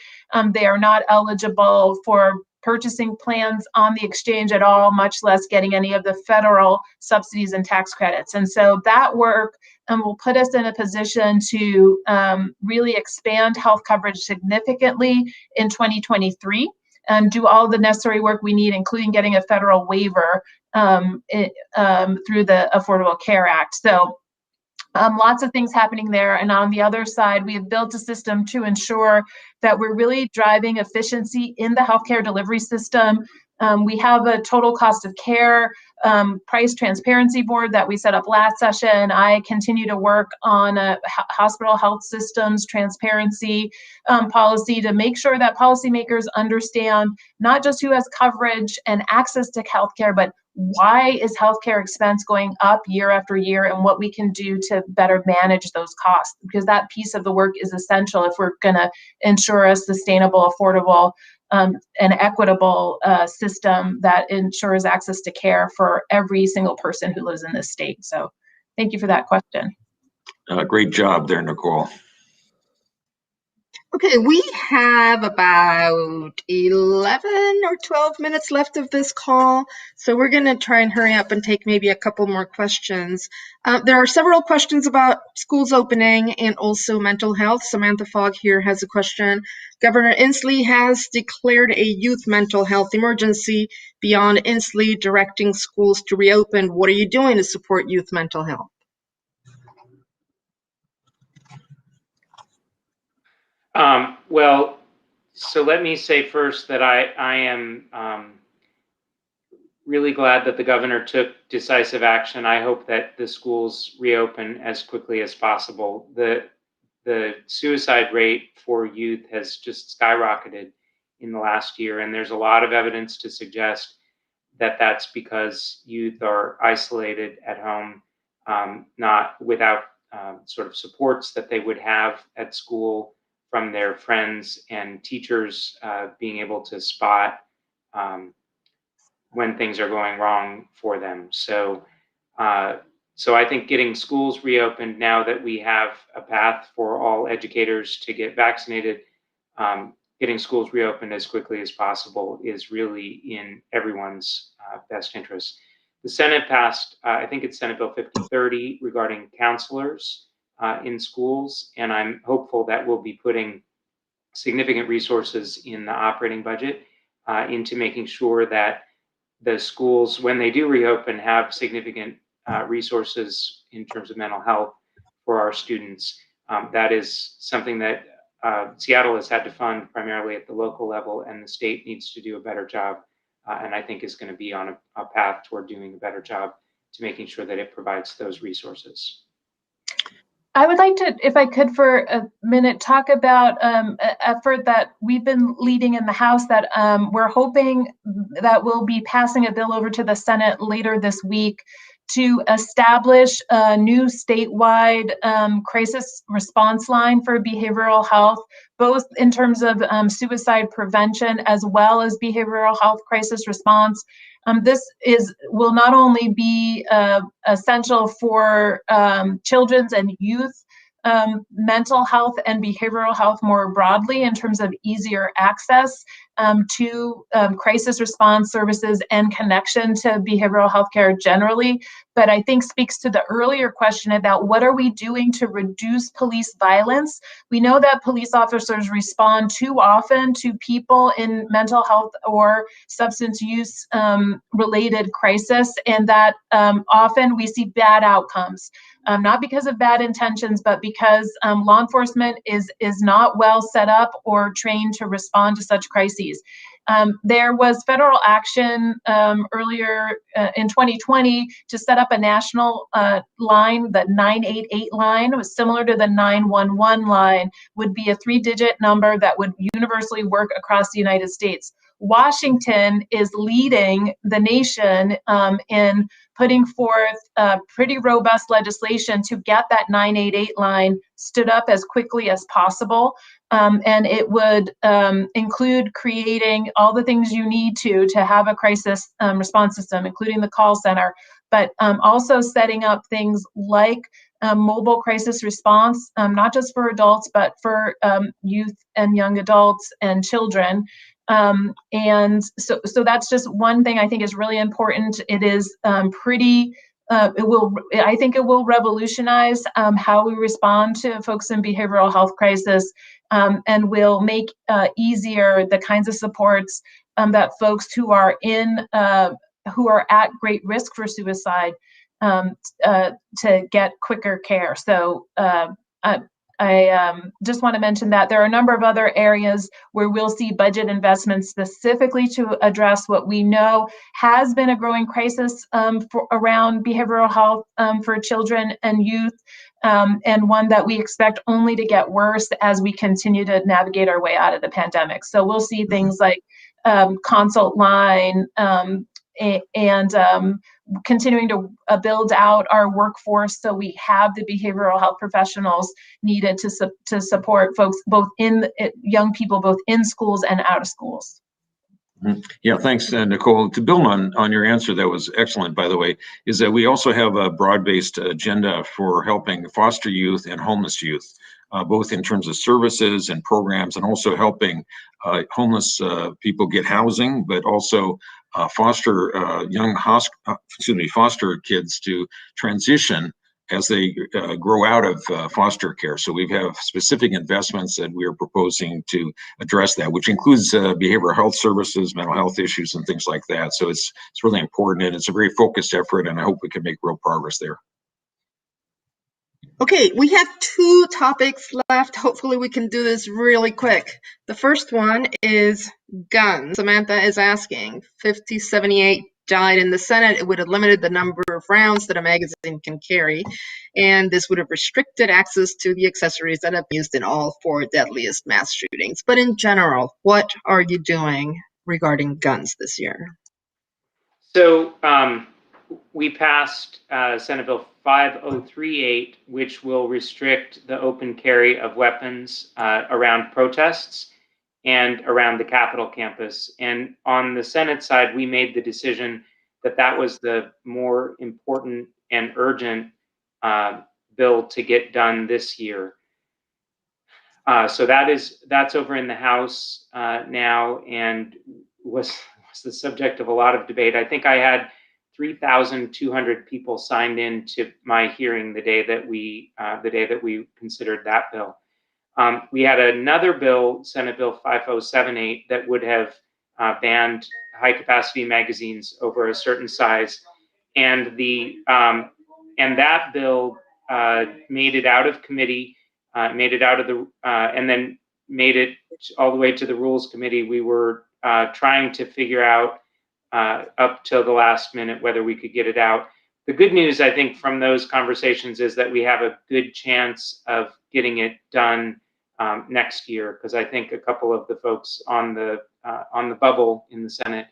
They are not eligible for purchasing plans on the exchange at all, much less getting any of the federal subsidies and tax credits. And so that work will put us in a position to really expand health coverage significantly in 2023 and do all the necessary work we need, including getting a federal waiver through the Affordable Care Act. So lots of things happening there. And on the other side, we have built a system to ensure that we're really driving efficiency in the healthcare delivery system. We have a total cost of care price transparency board that we set up last session. I continue to work on a hospital health systems transparency policy to make sure that policymakers understand not just who has coverage and access to healthcare, but why is healthcare expense going up year after year and what we can do to better manage those costs, because that piece of the work is essential if we're going to ensure a sustainable, affordable, and equitable system that ensures access to care for every single person who lives in this state. So thank you for that question. Great job there, Nicole. Okay, we have about 11 or 12 minutes left of this call, so we're going to try and hurry up and take maybe a couple more questions. There are several questions about schools opening and also mental health. Samantha Fogg here has a question. Governor Inslee has declared a youth mental health emergency beyond Inslee directing schools to reopen. What are you doing to support youth mental health? Well, so let me say first that I am really glad that the governor took decisive action. I hope that the schools reopen as quickly as possible. The suicide rate for youth has just skyrocketed in the last year, and there's a lot of evidence to suggest that that's because youth are isolated at home, not without sort of supports that they would have at school from their friends and teachers, being able to spot when things are going wrong for them. So I think getting schools reopened now that we have a path for all educators to get vaccinated, getting schools reopened as quickly as possible is really in everyone's best interest. The Senate passed, I think it's Senate Bill 5030 regarding counselors in schools, and I'm hopeful that we'll be putting significant resources in the operating budget into making sure that the schools, when they do reopen, have significant resources in terms of mental health for our students. That is something that Seattle has had to fund primarily at the local level, and the state needs to do a better job, and I think is going to be on a path toward doing a better job to making sure that it provides those resources. I would like to, if I could for a minute, talk about an effort that we've been leading in the House that we're hoping that we'll be passing a bill over to the Senate later this week to establish a new statewide crisis response line for behavioral health, both in terms of suicide prevention as well as behavioral health crisis response. This will not only be essential for children's and youth mental health and behavioral health more broadly in terms of easier access to crisis response services and connection to behavioral health care generally, but I think speaks to the earlier question about what are we doing to reduce police violence. We know that police officers respond too often to people in mental health or substance use related crisis, and that often we see bad outcomes. Not because of bad intentions, but because law enforcement is not well set up or trained to respond to such crises. There was federal action earlier in 2020 to set up a national line. The 988 line was similar to the 911 line, would be a 3-digit number that would universally work across the United States. Washington is leading the nation in putting forth pretty robust legislation to get that 988 line stood up as quickly as possible. And it would include creating all the things you need to have a crisis response system, including the call center, but also setting up things like mobile crisis response, not just for adults, but for youth and young adults and children. And so that's just one thing I think is really important. It is I think it will revolutionize how we respond to folks in behavioral health crisis, and will make easier the kinds of supports that folks who are at great risk for suicide to get quicker care. So I just want to mention that there are a number of other areas where we'll see budget investments specifically to address what we know has been a growing crisis around behavioral health for children and youth, and one that we expect only to get worse as we continue to navigate our way out of the pandemic. So we'll see things like consult line, and continuing to build out our workforce so we have the behavioral health professionals needed to support folks, young people, both in schools and out of schools. Yeah, thanks, Nicole. To build on your answer, that was excellent, by the way, is that we also have a broad-based agenda for helping foster youth and homeless youth, both in terms of services and programs, and also helping homeless people get housing, but also foster foster kids to transition as they grow out of foster care. So we have specific investments that we are proposing to address that, which includes behavioral health services, mental health issues, and things like that. So it's really important, and it's a very focused effort, and I hope we can make real progress there. Okay, we have 2 topics left. Hopefully we can do this really quick. The first one is guns. Samantha is asking, 5078 died in the Senate. It would have limited the number of rounds that a magazine can carry, and this would have restricted access to the accessories that have been used in all 4 deadliest mass shootings. But in general, what are you doing regarding guns this year? So we passed Senate Bill 5038, which will restrict the open carry of weapons around protests and around the Capitol campus. And on the Senate side, we made the decision that that was the more important and urgent bill to get done this year. So that's over in the House now, and was the subject of a lot of debate. I think I had 3,200 people signed in to my hearing the day that we considered that bill. We had another bill, Senate Bill 5078, that would have banned high-capacity magazines over a certain size, and that bill made it out of committee, made it out of the, and then made it all the way to the Rules Committee. We were trying to figure out up till the last minute whether we could get it out. The good news, I think, from those conversations is that we have a good chance of getting it done next year, because I think a couple of the folks on the bubble in the Senate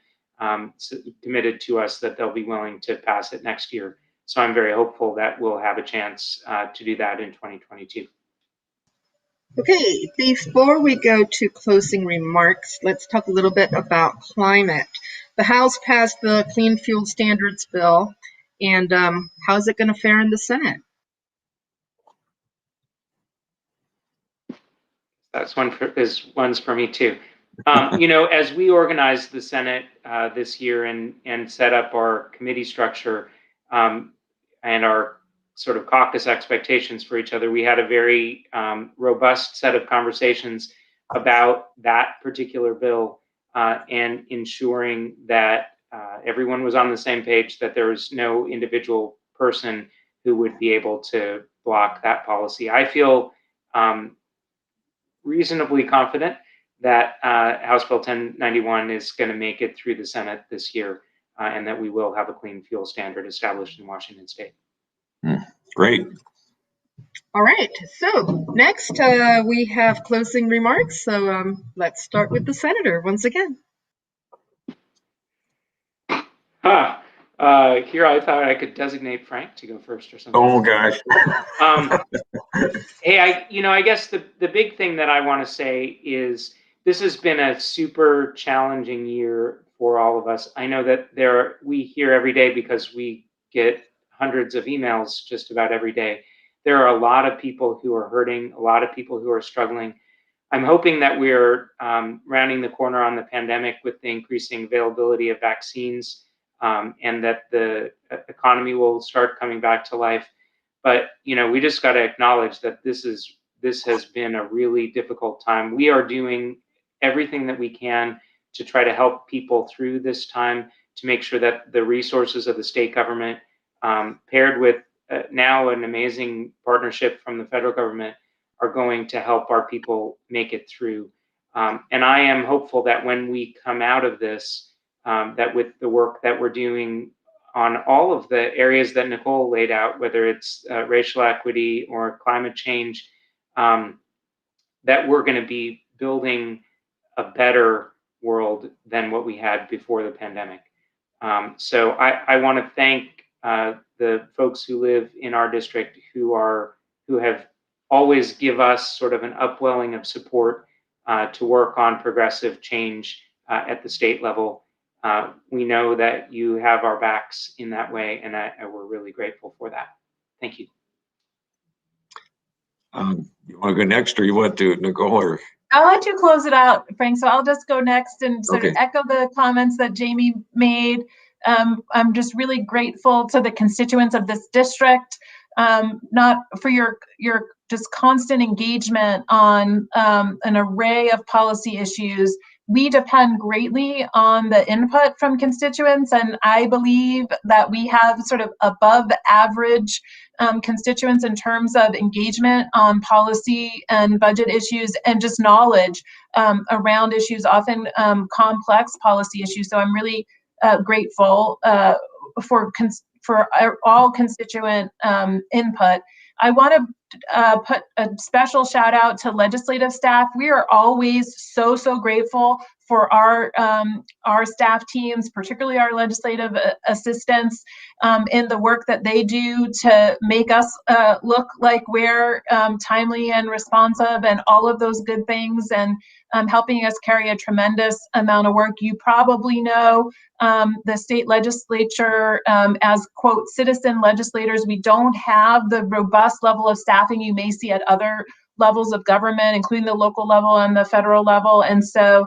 committed to us that they'll be willing to pass it next year. So I'm very hopeful that we'll have a chance to do that in 2022. Okay, before we go to closing remarks, let's talk a little bit about climate. The House passed the Clean Fuel Standards bill, and how's it going to fare in the Senate? One's for me too. As we organized the Senate this year and set up our committee structure and our sort of caucus expectations for each other, we had a very robust set of conversations about that particular bill and ensuring that everyone was on the same page, that there was no individual person who would be able to block that policy. I feel reasonably confident that House Bill 1091 is going to make it through the Senate this year, and that we will have a clean fuel standard established in Washington State. Great. All right, so next we have closing remarks. So let's start with the senator once again. Here I thought I could designate Frank to go first or something. Oh gosh. Hey, I guess the big thing that I want to say is this has been a super challenging year for all of us. I know that we hear every day, because we get hundreds of emails just about every day. There are a lot of people who are hurting, a lot of people who are struggling. I'm hoping that we're rounding the corner on the pandemic with the increasing availability of vaccines, and that the economy will start coming back to life. But we just got to acknowledge that this has been a really difficult time. We are doing everything that we can to try to help people through this time, to make sure that the resources of the state government, paired with now an amazing partnership from the federal government, are going to help our people make it through. And I am hopeful that when we come out of this, that with the work that we're doing on all of the areas that Nicole laid out, whether it's racial equity or climate change, that we're going to be building a better world than what we had before the pandemic. So I want to thank the folks who live in our district who have always give us sort of an upwelling of support to work on progressive change at the state level. We know that you have our backs in that way, and we're really grateful for that. Thank you. You want to go next, or you want to, Nicole? Or I'll let you close it out, Frank. So I'll just go next and sort of Okay. echo the comments that Jamie made. I'm just really grateful to the constituents of this district, not for your just constant engagement on an array of policy issues. We depend greatly on the input from constituents, and I believe that we have sort of above average constituents in terms of engagement on policy and budget issues and just knowledge around issues, often complex policy issues. So I'm really grateful for all constituent input. I want to put a special shout out to legislative staff. We are always so grateful for our staff teams, particularly our legislative assistants, in the work that they do to make us look like we're timely and responsive and all of those good things, and helping us carry a tremendous amount of work. You probably know the state legislature as, quote, citizen legislators. We don't have the robust level of staffing you may see at other levels of government, including the local level and the federal level. And so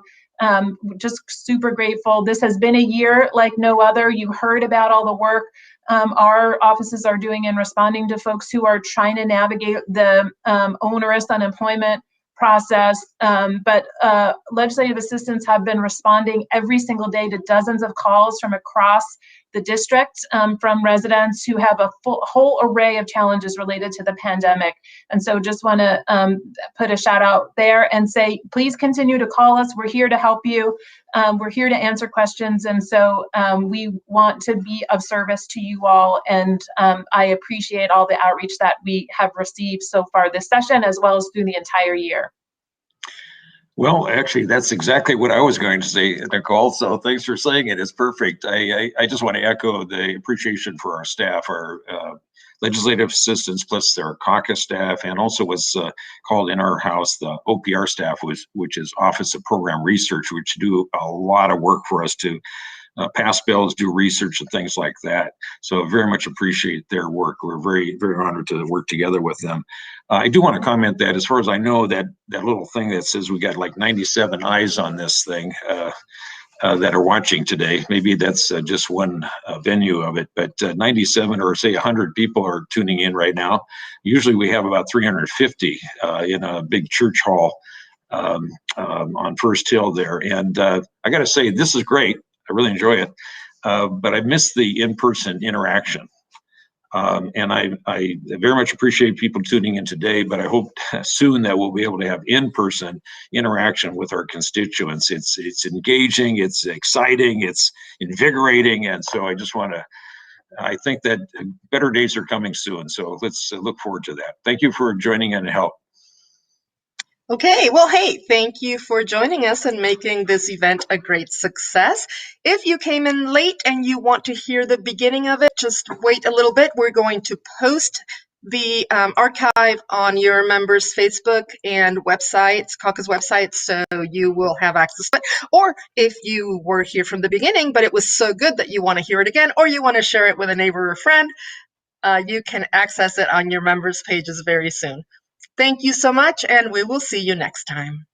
just super grateful. This has been a year like no other. You heard about all the work our offices are doing in responding to folks who are trying to navigate the onerous unemployment process, but legislative assistants have been responding every single day to dozens of calls from across the district from residents who have a whole array of challenges related to the pandemic. And so just want to put a shout out there and say, please continue to call us. We're here to help you. We're here to answer questions. And so we want to be of service to you all. And I appreciate all the outreach that we have received so far this session, as well as through the entire year. Well, actually, that's exactly what I was going to say, Nicole. So thanks for saying it. It's perfect. I just want to echo the appreciation for our staff, our legislative assistants, plus their caucus staff, and also what's called in our house the OPR staff, which is Office of Program Research, which do a lot of work for us to pass bills, do research, and things like that. So very much appreciate their work. We're very honored to work together with them. I do want to comment that, as far as I know, that little thing that says we got like 97 eyes on this thing that are watching today. Maybe that's just one venue of it, but 97 or say 100 people are tuning in right now. Usually we have about 350 in a big church hall on First Hill there. And I got to say, this is great. I really enjoy it, but I miss the in-person interaction. And I very much appreciate people tuning in today, but I hope soon that we'll be able to have in-person interaction with our constituents. It's engaging, it's exciting, it's invigorating. And so I think that better days are coming soon. So let's look forward to that. Thank you for joining and help. Okay, well, hey, thank you for joining us and making this event a great success. If you came in late and you want to hear the beginning of it, just wait a little bit. We're going to post the archive on your members' Facebook and websites, caucus websites, so you will have access to it. Or if you were here from the beginning, but it was so good that you want to hear it again, or you want to share it with a neighbor or friend, you can access it on your members' pages very soon. Thank you so much, and we will see you next time.